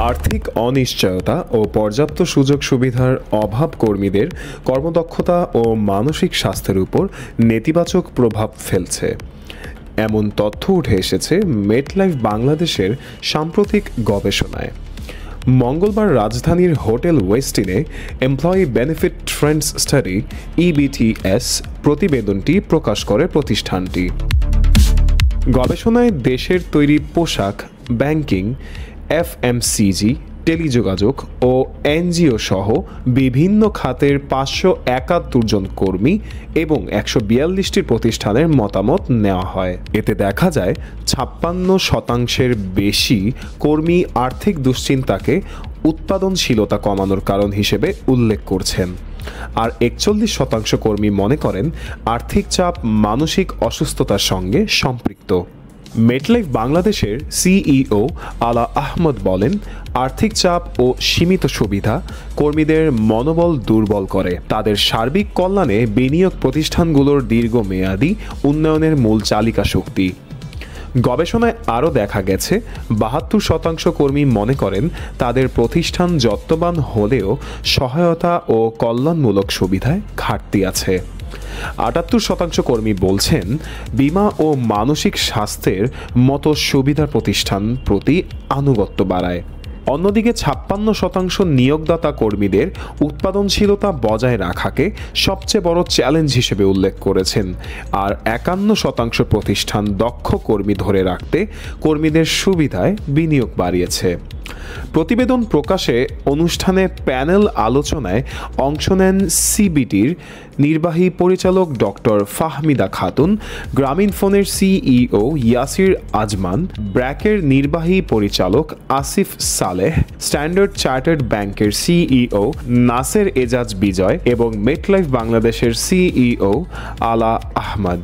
আর্থিক অনিশ্চয়তা ও পর্যাপ্ত সুযোগ সুবিধার অভাব কর্মীদের কর্মদক্ষতা ও মানসিক স্বাস্থ্যের উপর নেতিবাচক প্রভাব ফেলছে। এমন তথ্য উঠে এসেছে মেটলাইফ বাংলাদেশের সাম্প্রতিক গবেষণায়। মঙ্গলবার রাজধানীর হোটেল ওয়েস্টিনে employee benefit trends study EBTS প্রতিবেদনটি প্রকাশ করে প্রতিষ্ঠানটি। গবেষণায় দেশের তৈরি পোশাক, ব্যাংকিং, FMCG, টেলিযোগাযোগ ও NGO সহ বিভিন্ন খাতের 571 জন কর্মী এবং 142টি প্রতিষ্ঠানের মতামত নেওয়া হয়। এতে দেখা যায় 56% বেশি কর্মী আর্থিক দুশ্চিন্তাকে উৎপাদনশীলতা কমানোর কারণ হিসেবে উল্লেখ করছেন, আর 41% কর্মী মনে করেন আর্থিক চাপ মানসিক অসুস্থতার সঙ্গে সম্পৃক্ত। মেটলাইফ বাংলাদেশের CEO আলা আহমদ বলেন, আর্থিক চাপ ও সীমিত সুবিধা কর্মীদের মনোবল দুর্বল করে। তাদের সার্বিক কল্যাণে বিনিয়োগ প্রতিষ্ঠানগুলোর দীর্ঘমেয়াদী উন্নয়নের মূল চালিকা শক্তি। গবেষণায় আরও দেখা গেছে 72% কর্মী মনে করেন তাদের প্রতিষ্ঠান যত্নবান হলেও সহায়তা ও কল্যাণমূলক সুবিধায় ঘাটতি আছে। 78% কর্মী বলছেন বীমা ও মানসিক স্বাস্থ্যের মতো সুবিধার প্রতিষ্ঠান প্রতি আনুগত্য বাড়ায়। অন্যদিকে 56% নিয়োগদাতা কর্মীদের উৎপাদনশীলতা বজায় রাখাকে সবচেয়ে বড় চ্যালেঞ্জ হিসেবে উল্লেখ করেছেন, আর 51% প্রতিষ্ঠান দক্ষ কর্মী ধরে রাখতে কর্মীদের সুবিধায় বিনিয়োগ বাড়িয়েছে। প্রতিবেদন প্রকাশে অনুষ্ঠানে প্যানেল আলোচনায় অংশ নেন CBTর নির্বাহী পরিচালক ডক্টর ফাহমিদা খাতুন, গ্রামীণফোনের CEO ইয়াসির আজমান, ব্র্যাকের নির্বাহী পরিচালক আসিফ সালেহ, স্ট্যান্ডার্ড চার্টার্ড ব্যাংকের CEO নাসের এজাজ বিজয় এবং মেটলাইফ বাংলাদেশের CEO আলা আহমদ।